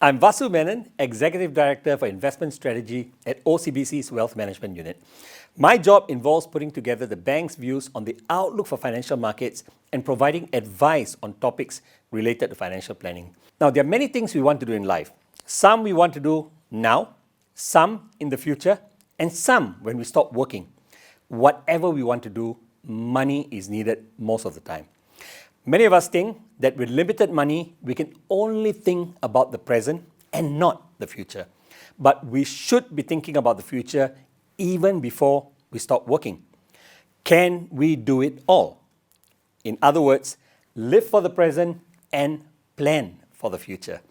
I'm Vasu, Executive Director for Investment Strategy at OCBC's Wealth Management Unit. My job involves putting together the bank's views on the outlook for financial markets and providing advice on topics related to financial planning. Now, there are many things we want to do in life. Some we want to do now, some in the future, and some when we stop working. Whatever we want to do, money is needed most of the time. Many of us think that with limited money, we can only think about the present and not the future. But we should be thinking about the future even before we stop working. Can we do it all? In other words, live for the present and plan for the future.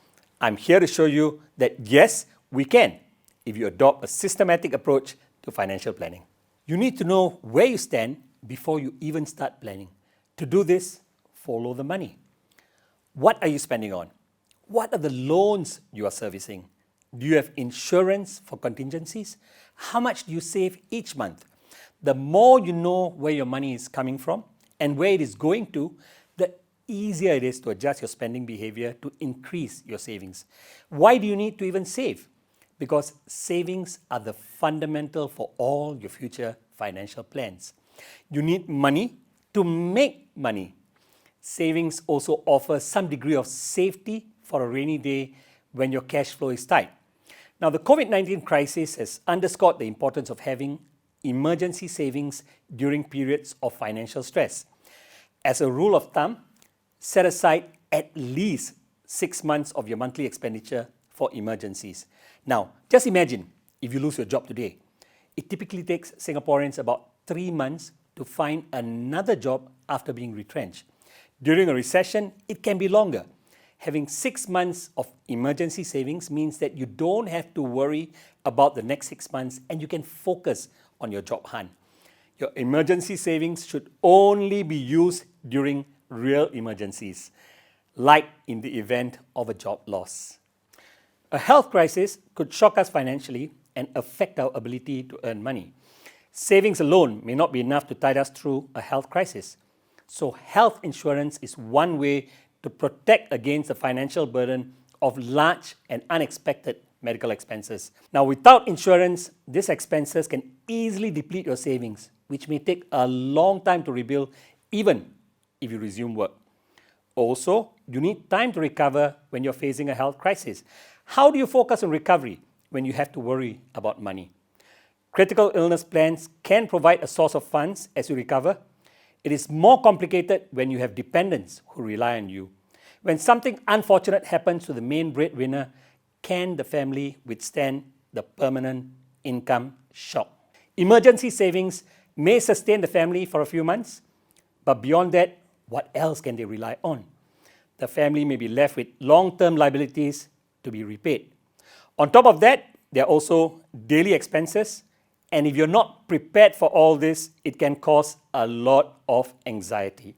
I'm here to show you that yes, we can if you adopt a systematic approach to financial planning. You need to know where you stand before you even start planning. To do this, follow the money. What are you spending on? What are the loans you are servicing? Do you have insurance for contingencies? How much do you save each month? The more you know where your money is coming from and where it is going to, the easier it is to adjust your spending behavior to increase your savings. Why do you need to even save? Because savings are the fundamental for all your future financial plans. You need money to make money. Savings also offer some degree of safety for a rainy day when your cash flow is tight. Now, the COVID-19 crisis has underscored the importance of having emergency savings during periods of financial stress. As a rule of thumb, set aside at least 6 months of your monthly expenditure for emergencies. Now, just imagine if you lose your job today. It typically takes Singaporeans about 3 months to find another job after being retrenched. During a recession, it can be longer. Having 6 months of emergency savings means that you don't have to worry about the next 6 months and you can focus on your job hunt. Your emergency savings should only be used during real emergencies, like in the event of a job loss. A health crisis could shock us financially and affect our ability to earn money. Savings alone may not be enough to tide us through a health crisis. So health insurance is one way to protect against the financial burden of large and unexpected medical expenses. Now, without insurance, these expenses can easily deplete your savings, which may take a long time to rebuild even if you resume work. Also, you need time to recover when you're facing a health crisis. How do you focus on recovery when you have to worry about money? Critical illness plans can provide a source of funds as you recover. It is more complicated when you have dependents who rely on you. When something unfortunate happens to the main breadwinner, can the family withstand the permanent income shock? Emergency savings may sustain the family for a few months, but beyond that, what else can they rely on? The family may be left with long-term liabilities to be repaid. On top of that, there are also daily expenses. And if you're not prepared for all this, it can cause a lot of anxiety.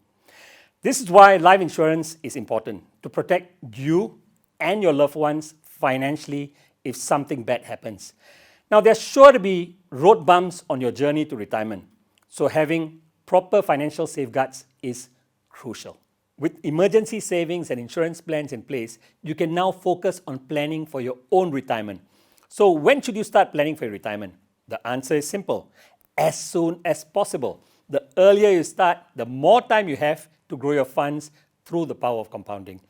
This is why life insurance is important, to protect you and your loved ones financially if something bad happens. Now, there's sure to be road bumps on your journey to retirement, so having proper financial safeguards is crucial. With emergency savings and insurance plans in place, you can now focus on planning for your own retirement. So when should you start planning for your retirement? The answer is simple: as soon as possible. The earlier you start, the more time you have to grow your funds through the power of compounding.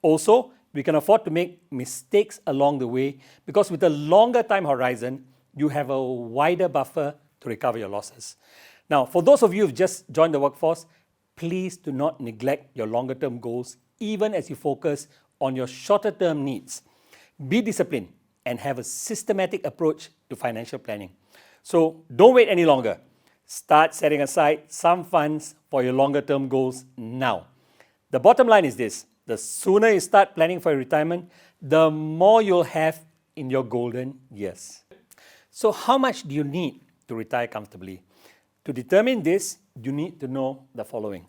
Also, we can afford to make mistakes along the way because with a longer time horizon, you have a wider buffer to recover your losses. Now, for those of you who've just joined the workforce, please do not neglect your longer term goals even as you focus on your shorter term needs. Be disciplined and have a systematic approach to financial planning. So don't wait any longer. Start setting aside some funds for your longer term goals now. The bottom line is this: the sooner you start planning for your retirement, the more you'll have in your golden years. So how much do you need to retire comfortably? To determine this, you need to know the following.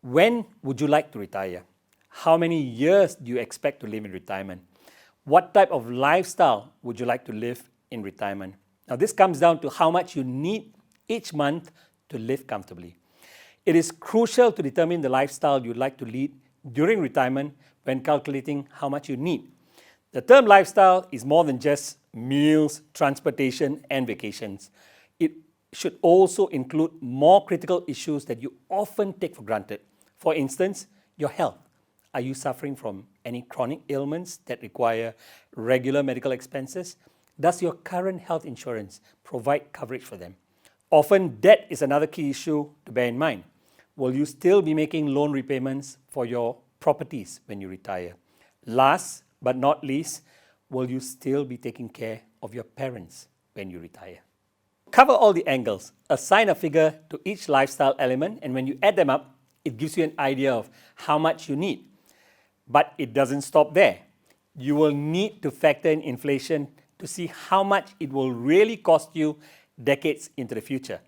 When would you like to retire? How many years do you expect to live in retirement? What type of lifestyle would you like to live in retirement? Now, this comes down to how much you need each month to live comfortably. It is crucial to determine the lifestyle you'd like to lead during retirement when calculating how much you need. The term lifestyle is more than just meals, transportation, and vacations. It should also include more critical issues that you often take for granted. For instance, your health. Are you suffering from any chronic ailments that require regular medical expenses? Does your current health insurance provide coverage for them? Often, debt is another key issue to bear in mind. Will you still be making loan repayments for your properties when you retire? Last but not least, will you still be taking care of your parents when you retire? Cover all the angles, assign a figure to each lifestyle element, and when you add them up, it gives you an idea of how much you need. But it doesn't stop there. You will need to factor in inflation to see how much it will really cost you decades into the future.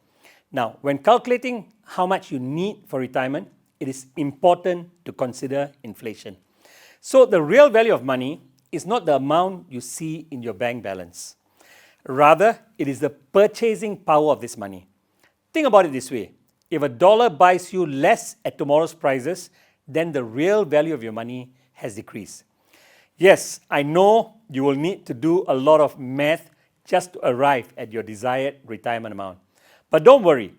Now, when calculating how much you need for retirement, it is important to consider inflation. So the real value of money is not the amount you see in your bank balance. Rather, it is the purchasing power of this money. Think about it this way. If $1 buys you less at tomorrow's prices, then the real value of your money has decreased. Yes, I know you will need to do a lot of math just to arrive at your desired retirement amount. But don't worry,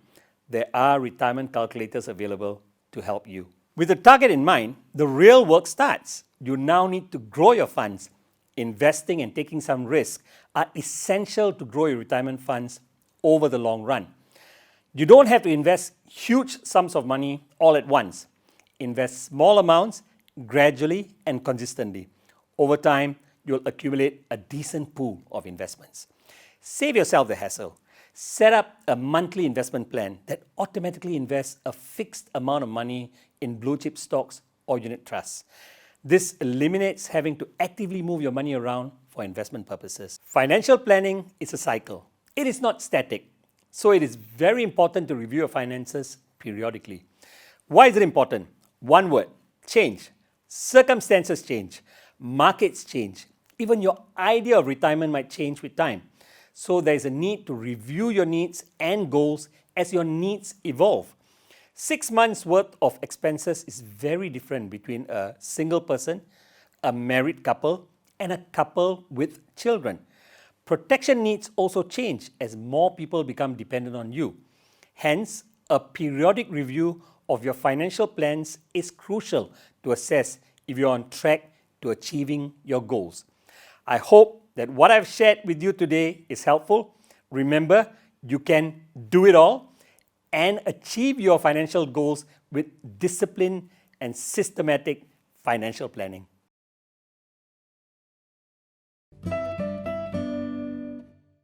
there are retirement calculators available to help you. With the target in mind, the real work starts. You now need to grow your funds. Investing and taking some risk are essential to grow your retirement funds over the long run. You don't have to invest huge sums of money all at once. Invest small amounts gradually and consistently. Over time, you'll accumulate a decent pool of investments. Save yourself the hassle. Set up a monthly investment plan that automatically invests a fixed amount of money in blue chip stocks or unit trusts. This eliminates having to actively move your money around for investment purposes. Financial planning is a cycle. It is not static. So it is very important to review your finances periodically. Why is it important? One word, change. Circumstances change. Markets change. Even your idea of retirement might change with time. So there is a need to review your needs and goals as your needs evolve. 6 months worth of expenses is very different between a single person, a married couple, and a couple with children. Protection needs also change as more people become dependent on you. Hence, a periodic review of your financial plans is crucial to assess if you're on track to achieving your goals. I hope that what I've shared with you today is helpful. Remember, you can do it all and achieve your financial goals with discipline and systematic financial planning.